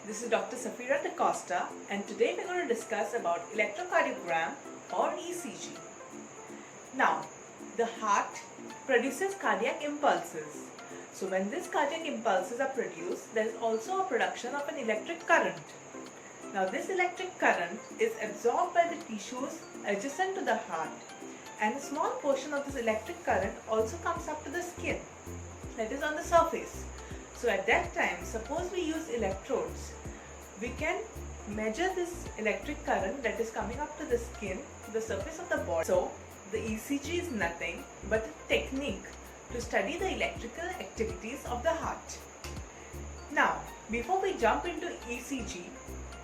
This is Dr. Safira Da Costa, and today we're going to discuss about electrocardiogram or ECG. Now, the heart produces cardiac impulses. So when these cardiac impulses are produced, there is also a production of an electric current. Now this electric current is absorbed by the tissues adjacent to the heart, and a small portion of this electric current also comes up to the skin, that is on the surface. So at that time, suppose we use electrodes, we can measure this electric current that is coming up to the skin, to the surface of the body. So the ECG is nothing but a technique to study the electrical activities of the heart. Now, before we jump into ECG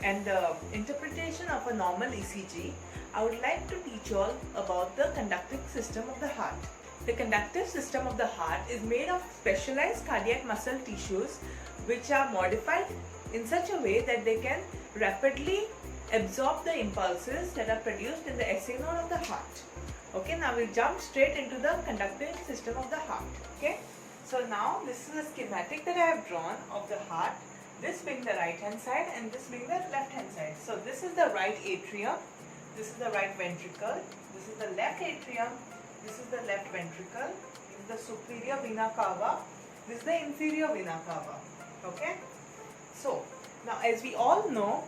and the interpretation of a normal ECG, I would like to teach you all about the conductive system of the heart. The conductive system of the heart is made of specialized cardiac muscle tissues which are modified in such a way that they can rapidly absorb the impulses that are produced in the SA node of the heart. Okay, now we'll jump straight into the conductive system of the heart. Okay, so now this is a schematic that I have drawn of the heart, this being the right hand side and this being the left hand side. So this is the right atrium, this is the right ventricle, this is the left atrium, this is the left ventricle, this is the superior vena cava, this is the inferior vena cava. Okay, so now as we all know,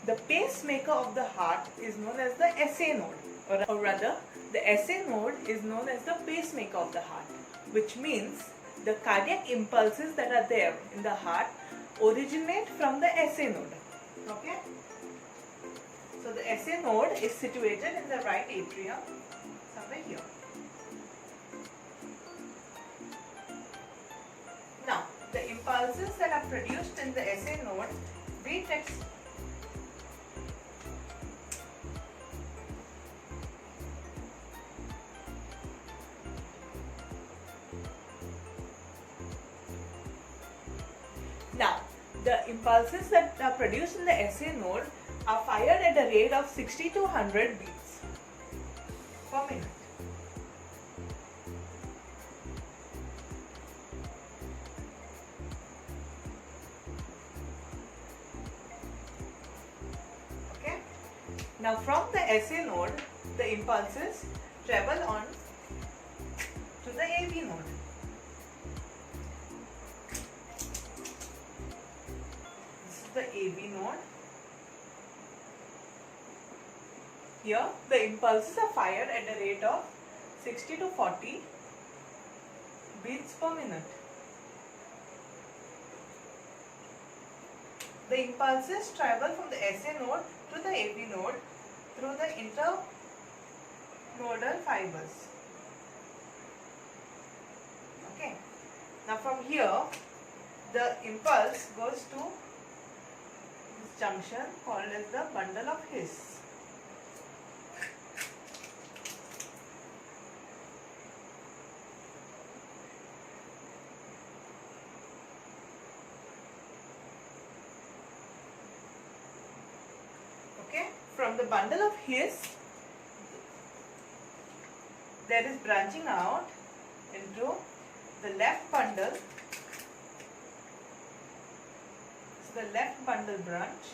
the pacemaker of the heart is known as the SA node, or rather the SA node is known as the pacemaker of the heart, which means the cardiac impulses that are there in the heart originate from the SA node. Okay, so the SA node is situated in the right atrium, somewhere here. Now, the impulses that are produced in the SA node, be it Now, the impulses that are produced in the SA node are fired at a rate of 60 to 100 beats per minute. Okay. Now, from the SA node, the impulses travel on to the AV node. The AV node. Here the impulses are fired at a rate of 60 to 40 beats per minute. The impulses travel from the SA node to the AV node through the internodal fibers. Okay. Now from here the impulse goes to junction called as the bundle of His. Okay, from the bundle of His, there is branching out into the left bundle. The left bundle branch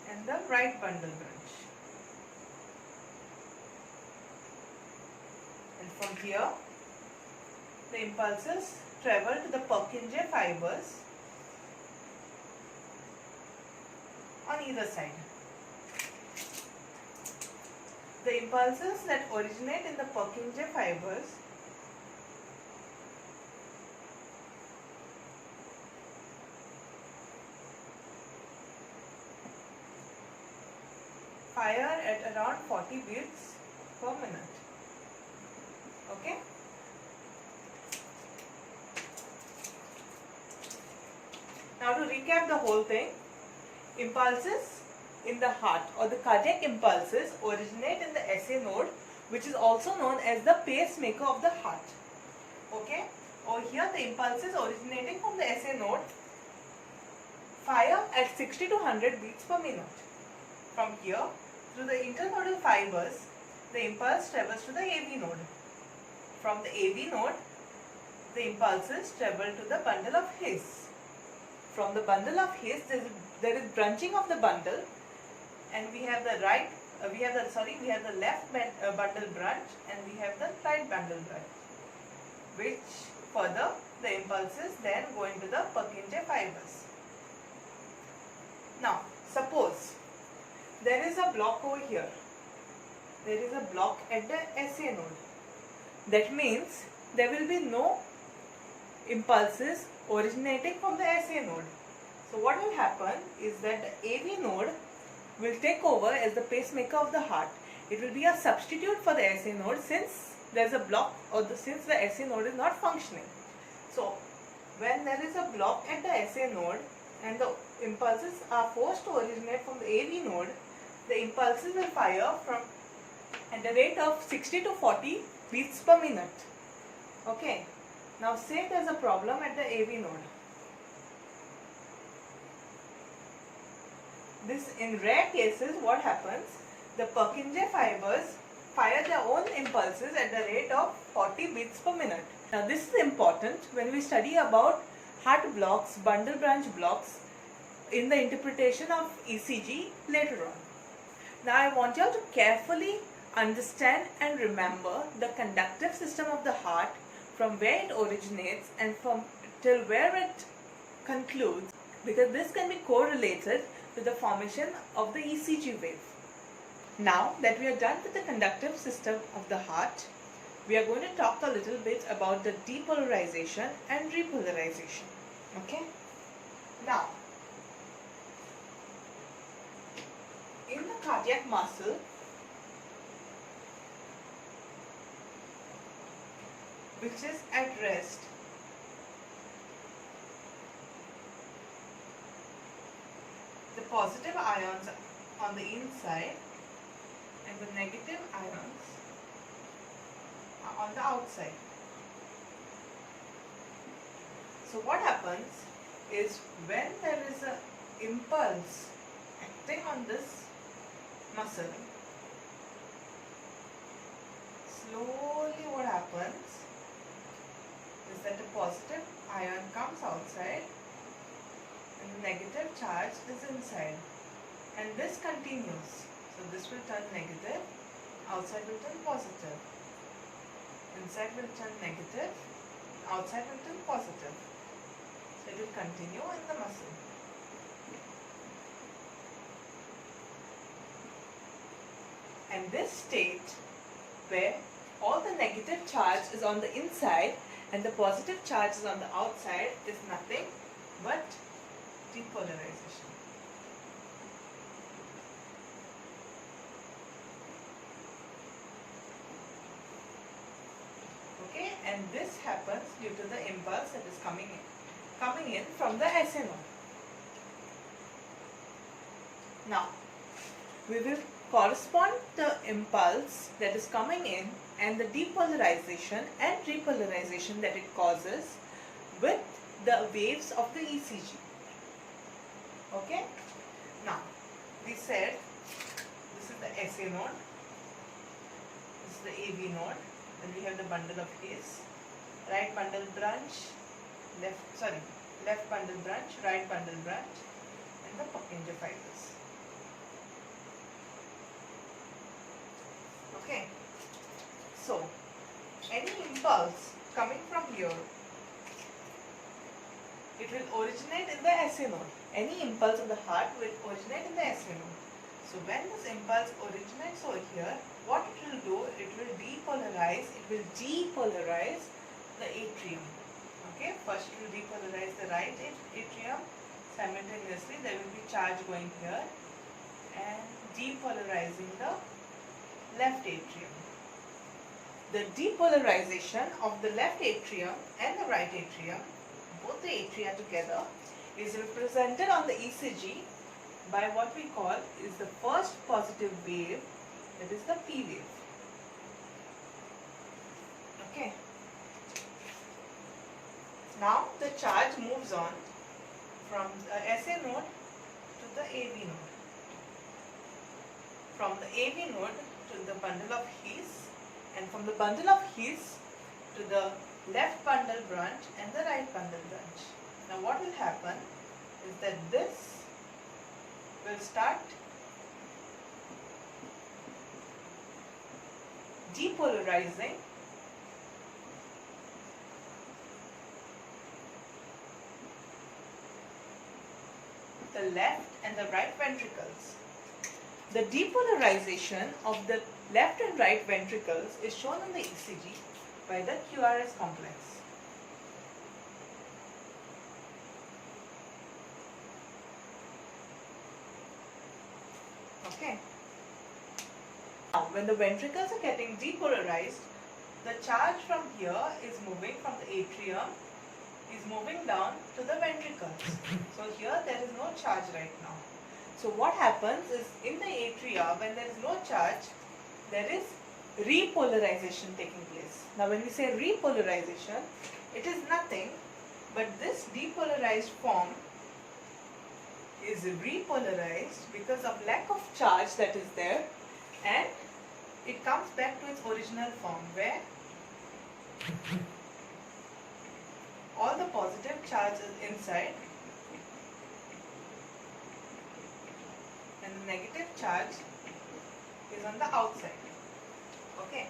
and the right bundle branch, and from here the impulses travel to the Purkinje fibers on either side. The impulses that originate in the Purkinje fibers fire at around 40 beats per minute. Okay. Now to recap the whole thing, impulses in the heart or the cardiac impulses originate in the SA node, which is also known as the pacemaker of the heart. Okay. Over here the impulses originating from the SA node fire at 60 to 100 beats per minute. From here, through the internodal fibers, the impulse travels to the AV node. From the AV node, the impulses travel to the bundle of His. From the bundle of His, there is branching of the bundle, and we have the left bundle branch, and we have the right bundle branch, which further the impulses then go into the Purkinje fibers. Now, suppose there is a block over here. There is a block at the SA node. That means there will be no impulses originating from the SA node. So what will happen is that the AV node will take over as the pacemaker of the heart. It will be a substitute for the SA node since there is a block, or since the SA node is not functioning. So when there is a block at the SA node and the impulses are forced to originate from the AV node, the impulses will fire from at the rate of 60 to 40 beats per minute. Okay. Now say there is a problem at the AV node. This, in rare cases, what happens? The Purkinje fibers fire their own impulses at the rate of 40 beats per minute. Now this is important when we study about heart blocks, bundle branch blocks in the interpretation of ECG later on. Now I want you all to carefully understand and remember the conductive system of the heart, from where it originates and from till where it concludes, because this can be correlated with the formation of the ECG wave. Now that we are done with the conductive system of the heart, we are going to talk a little bit about the depolarization and repolarization. Okay? Now, in the cardiac muscle, which is at rest, the positive ions on the inside and the negative ions are on the outside. So what happens is, when there is an impulse acting on this muscle, slowly what happens is that the positive ion comes outside and the negative charge is inside, and this continues. So this will turn negative, outside will turn positive, inside will turn negative, outside will turn positive. So it will continue in the muscle. And this state, where all the negative charge is on the inside and the positive charge is on the outside, is nothing but depolarization. Okay, and this happens due to the impulse that is coming in from the SA node. Now, we will correspond the impulse that is coming in and the depolarization and repolarization that it causes with the waves of the ECG. Okay? Now, we said this is the SA node, this is the AV node, then we have the bundle of His, right bundle branch, left bundle branch, right bundle branch, and the Purkinje fibers. Okay, so any impulse coming from here, it will originate in the SA node. Any impulse of the heart will originate in the SA node. So when this impulse originates over here, what it will do, it will depolarize the atrium. Okay, first it will depolarize the right atrium, simultaneously there will be charge going here and depolarizing the left atrium. The depolarization of the left atrium and the right atrium, both the atria together, is represented on the ECG by what we call is the first positive wave, that is the P wave. Okay. Now the charge moves on from the SA node to the AV node. From the AV node to the bundle of His, and from the bundle of His to the left bundle branch and the right bundle branch. Now what will happen is that this will start depolarizing the left and the right ventricles. The depolarization of the left and right ventricles is shown in the ECG by the QRS complex. Okay. Now, when the ventricles are getting depolarized, the charge from here is moving from the atrium, is moving down to the ventricles. So here there is no charge right now. So what happens is in the atria, when there is no charge, there is repolarization taking place. Now when we say repolarization, it is nothing but this depolarized form is repolarized because of lack of charge that is there, and it comes back to its original form where all the positive charge is inside and the negative charge is on the outside. Okay,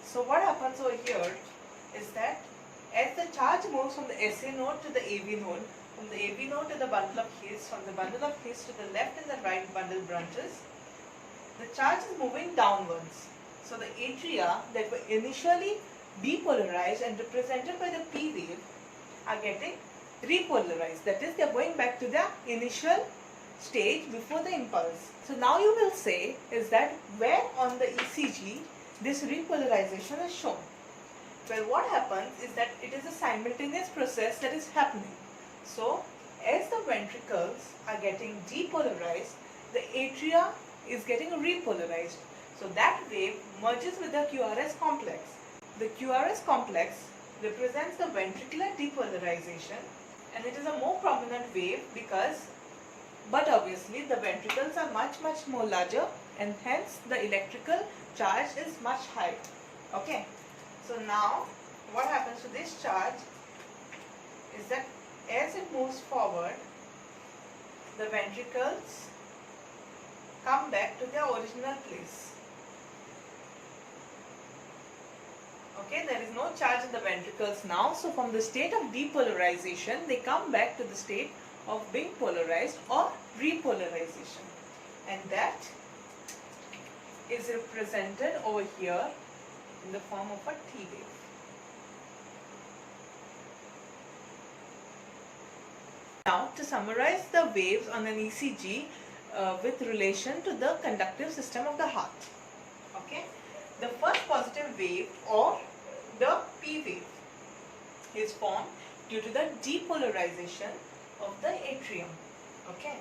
so what happens over here is that as the charge moves from the SA node to the AV node, from the AV node to the bundle of His, from the bundle of His to the left and the right bundle branches, the charge is moving downwards. So the atria that were initially depolarized and represented by the P wave are getting repolarized. That is, they are going back to their initial stage before the impulse. So now you will say is that where on the ECG this repolarization is shown. Well, what happens is that it is a simultaneous process that is happening. So as the ventricles are getting depolarized, the atria is getting repolarized. So that wave merges with the QRS complex. The QRS complex represents the ventricular depolarization, and it is a more prominent wave but obviously the ventricles are much more larger, and hence the electrical charge is much higher. Okay, so now what happens to this charge is that as it moves forward, the ventricles come back to their original place. Okay, there is no charge in the ventricles now, so from the state of depolarization, they come back to the state of being polarized or repolarization, and that is represented over here in the form of a T wave. Now, to summarize the waves on an ECG with relation to the conductive system of the heart. Okay, the first positive wave or the P wave is formed due to the depolarization of the atrium. Okay.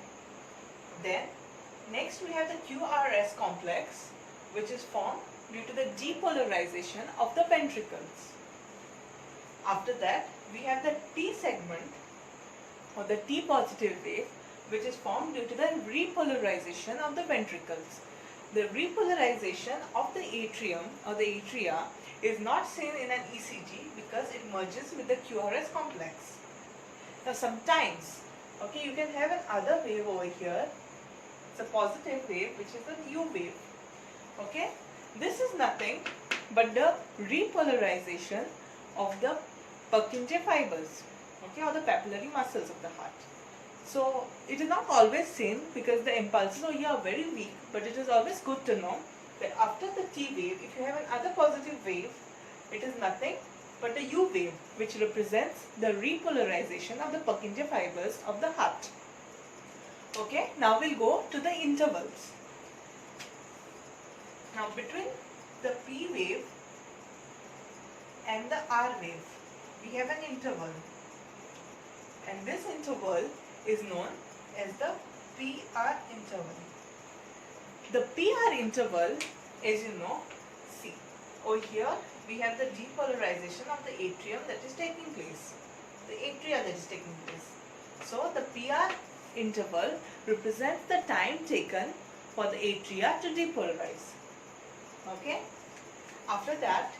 Then next we have the QRS complex, which is formed due to the depolarization of the ventricles. After that we have the T segment or the T positive wave, which is formed due to the repolarization of the ventricles. The repolarization of the atrium or the atria is not seen in an ECG because it merges with the QRS complex. Now sometimes, okay, you can have another wave over here. It's a positive wave, which is a U wave. Okay, this is nothing but the repolarization of the Purkinje fibers, okay, or the papillary muscles of the heart. So it is not always seen because the impulses over here are very weak, but it is always good to know that after the T wave, if you have another positive wave, it is nothing but a U wave, which represents the repolarization of the Purkinje fibers of the heart. Okay, now we'll go to the intervals. Now between the P wave and the R wave, we have an interval, and this interval is known as the PR interval. The PR interval, as you know, see, over here we have the depolarization of the atrium that is taking place, the atria that is taking place. So the PR interval represents the time taken for the atria to depolarize. Okay. After that,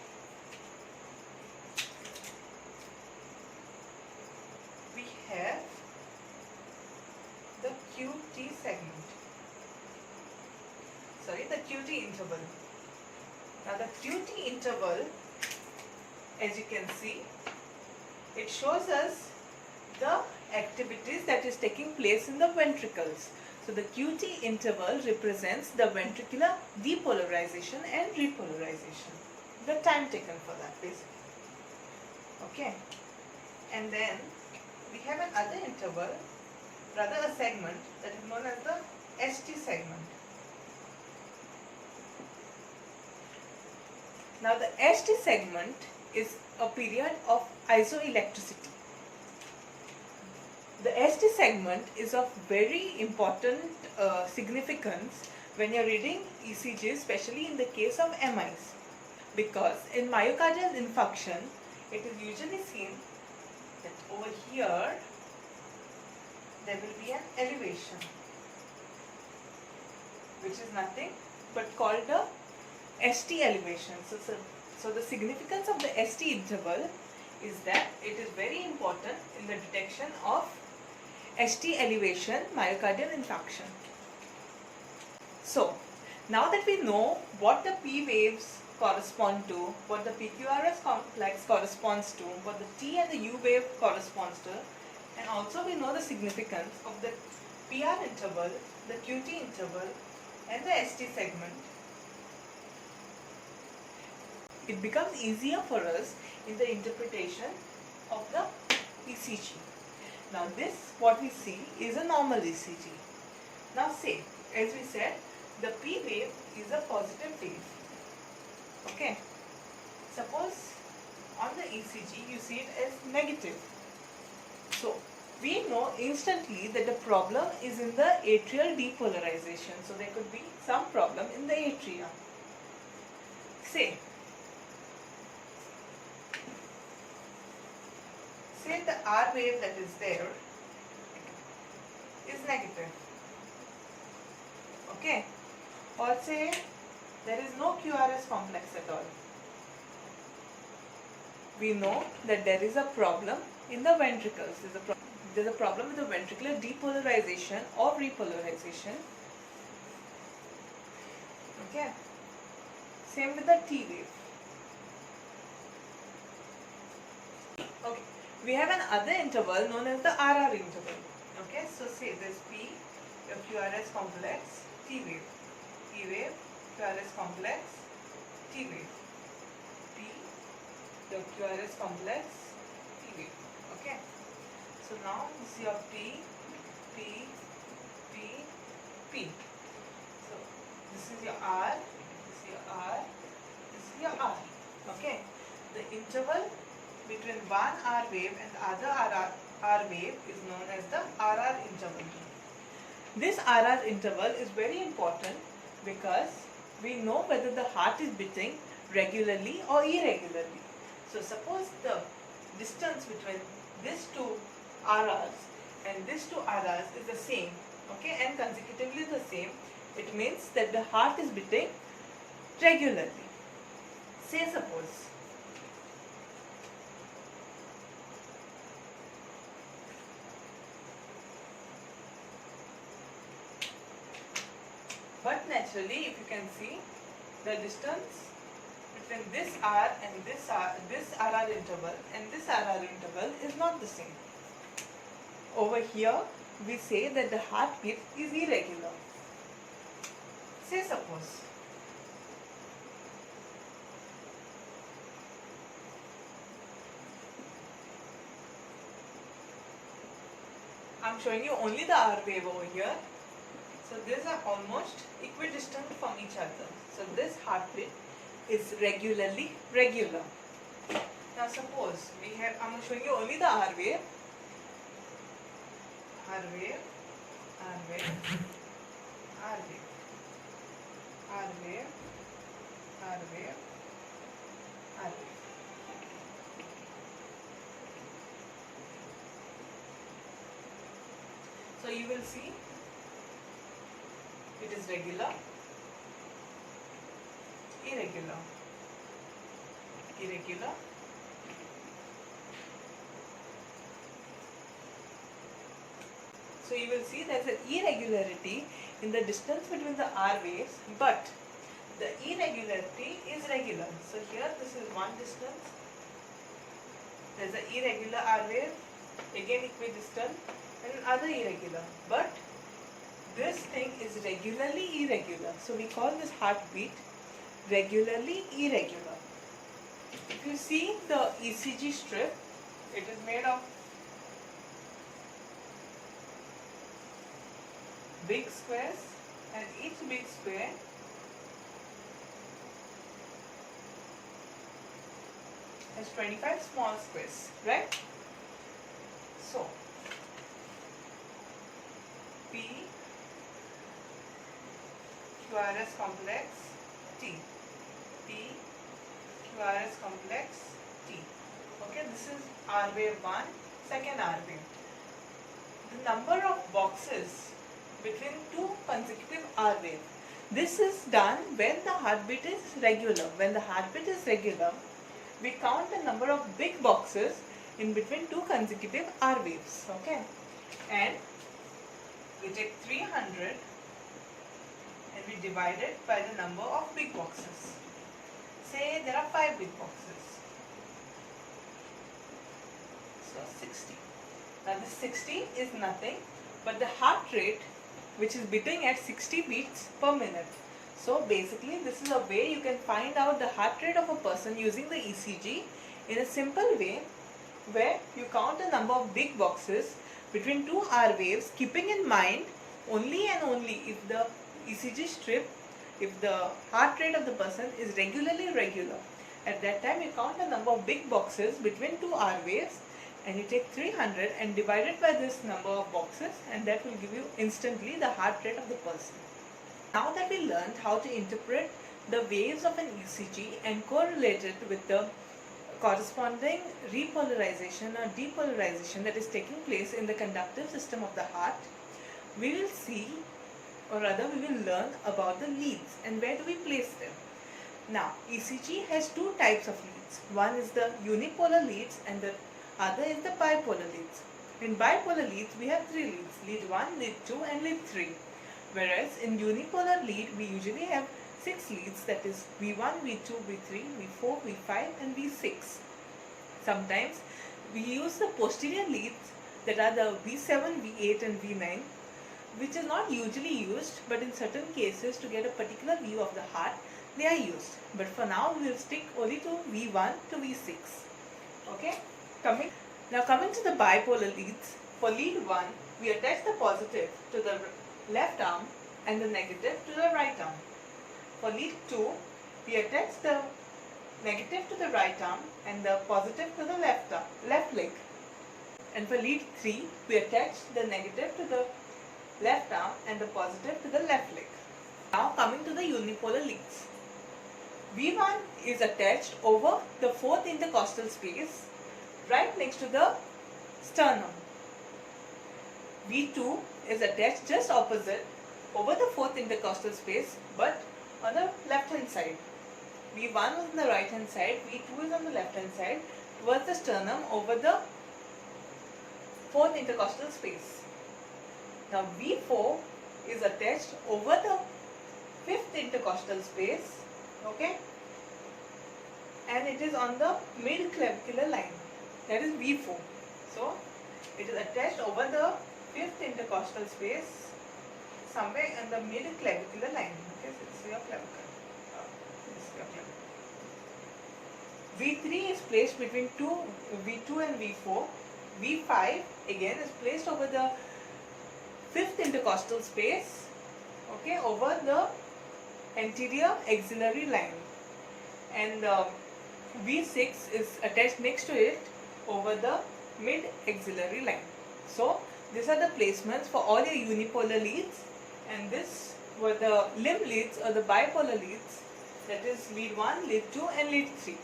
we have QT segment. Sorry, the QT interval. Now the QT interval, as you can see, it shows us the activities that is taking place in the ventricles. So the QT interval represents the ventricular depolarization and repolarization. The time taken for that basically. Okay. And then we have another interval, rather a segment, that is known as the ST segment. Now the ST segment is a period of isoelectricity. The ST segment is of very important significance when you are reading ECG, especially in the case of MIs, because in myocardial infarction it is usually seen that over here there will be an elevation, which is nothing but called the ST elevation. So the significance of the ST interval is that it is very important in the detection of ST elevation myocardial infarction. So now that we know what the P waves correspond to, what the PQRS complex corresponds to, what the T and the U wave corresponds to, and also we know the significance of the PR interval, the QT interval and the ST segment, it becomes easier for us in the interpretation of the ECG. Now this, what we see, is a normal ECG. Now say, as we said, the P wave is a positive wave. Okay. Suppose on the ECG you see it as negative. So we know instantly that the problem is in the atrial depolarization. So there could be some problem in the atria. Say the R wave that is there is negative. Okay. Or say there is no QRS complex at all. We know that there is a problem in the ventricles. There is a problem with the ventricular depolarization or repolarization. Okay. Same with the T wave. Okay. We have another interval known as the RR interval. Okay. So say this P, your QRS complex, T wave. P wave, QRS complex, T wave. P, your QRS complex, T wave. Okay. So now this is your P, P, P, P. So this is your R, this is your R, this is your R. Okay. The interval between one R wave and the other R wave is known as the RR interval. This RR interval is very important because we know whether the heart is beating regularly or irregularly. So suppose the distance between these two RRs and these two RRs is the same, okay, and consecutively the same, it means that the heart is beating regularly. Say suppose but naturally, if you can see, the distance between this R and this RR interval and this RR interval is not the same. Over here, we say that the heartbeat is irregular. Say suppose I'm showing you only the R wave over here. So these are almost equidistant from each other. So this heartbeat is regularly regular. Now suppose we have, I'm showing you only the R wave, R wave, R wave, R wave, R wave, R wave, R wave. So you will see it is regular, irregular, irregular, So you will see there's an irregularity in the distance between the R waves, but the irregularity is regular. So here this is one distance, there's an irregular R wave, again equidistant, and another irregular. But this thing is regularly irregular. So we call this heartbeat regularly irregular. If you see the ECG strip, it is made of big squares, and each big square has 25 small squares, right? So P QRS complex T, P QRS complex T. Okay, this is R wave 1, second R wave. The number of boxes between two consecutive R waves. This is done when the heartbeat is regular. When the heartbeat is regular, we count the number of big boxes in between two consecutive R waves. Okay, and we take 300 and we divide it by the number of big boxes. Say there are 5 big boxes. So 60. Now this 60 is nothing but the heart rate, which is beating at 60 beats per minute. So basically this is a way you can find out the heart rate of a person using the ECG in a simple way, where you count the number of big boxes between two R waves, keeping in mind only and only if the ECG strip, if the heart rate of the person is regularly regular. At that time you count the number of big boxes between two R waves, and you take 300 and divide it by this number of boxes, and that will give you instantly the heart rate of the person. Now that we learned how to interpret the waves of an ECG and correlate it with the corresponding repolarization or depolarization that is taking place in the conductive system of the heart, we will see, or rather we will learn about the leads and where do we place them. Now ECG has two types of leads. One is the unipolar leads and the other is the bipolar leads. In bipolar leads we have three leads: lead 1, lead 2 and lead 3. Whereas in unipolar lead we usually have 6 leads, that is V1, V2, V3, V4, V5 and V6. Sometimes we use the posterior leads, that are the V7, V8 and V9, which is not usually used, but in certain cases to get a particular view of the heart they are used. But for now we will stick only to V1 to V6. Okay? Coming to the bipolar leads, for lead 1 we attach the positive to the left arm and the negative to the right arm. For lead 2 we attach the negative to the right arm and the positive to the left leg. And for lead 3 we attach the negative to the left arm and the positive to the left leg. Now coming to the unipolar leads. V1 is attached over the 4th intercostal space, right next to the sternum. V2 is attached just opposite over the 4th intercostal space, but on the left hand side. V1 was on the right hand side, V2 is on the left hand side towards the sternum over the 4th intercostal space. Now V4 is attached over the 5th intercostal space, okay, and it is on the mid-clavicular line, that is V4. So it is attached over the 5th intercostal space, somewhere in the mid-clavicular line. Okay, so this is your clavicle. This is your clavicle. V3 is placed between V2 and V4. V5 again is placed over the 5th intercostal space, okay, over the anterior axillary line, and V6 is attached next to it over the mid axillary line. So these are the placements for all your unipolar leads, and this were the limb leads or the bipolar leads, that is lead 1, lead 2 and lead 3.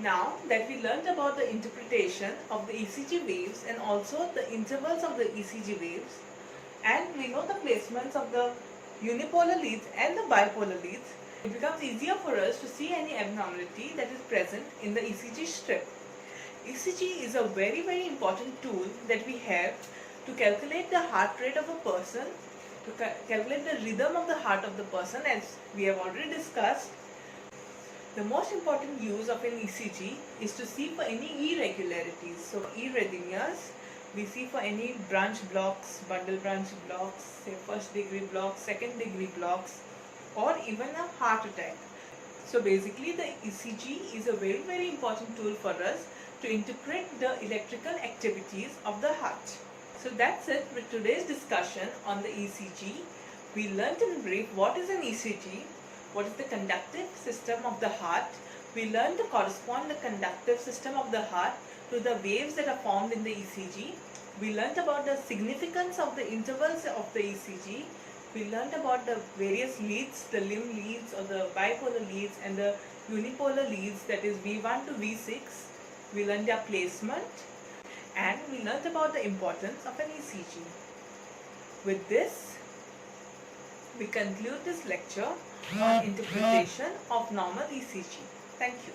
Now that we learnt about the interpretation of the ECG waves and also the intervals of the ECG waves, and we know the placements of the unipolar leads and the bipolar leads, it becomes easier for us to see any abnormality that is present in the ECG strip. ECG is a very important tool that we have to calculate the heart rate of a person, to calculate the rhythm of the heart of the person, as we have already discussed. The most important use of an ECG is to see for any irregularities. So arrhythmias, we see for any branch blocks, bundle branch blocks, say first degree blocks, second degree blocks, or even a heart attack. So basically the ECG is a very important tool for us to interpret the electrical activities of the heart. So that's it with today's discussion on the ECG. We learnt in brief what is an ECG, what is the conductive system of the heart. We learned to correspond the conductive system of the heart to the waves that are formed in the ECG. We learned about the significance of the intervals of the ECG. We learned about the various leads, the limb leads or the bipolar leads and the unipolar leads, that is V1 to V6. We learned their placement and we learned about the importance of an ECG. With this, we conclude this lecture on interpretation of normal ECG. Thank you.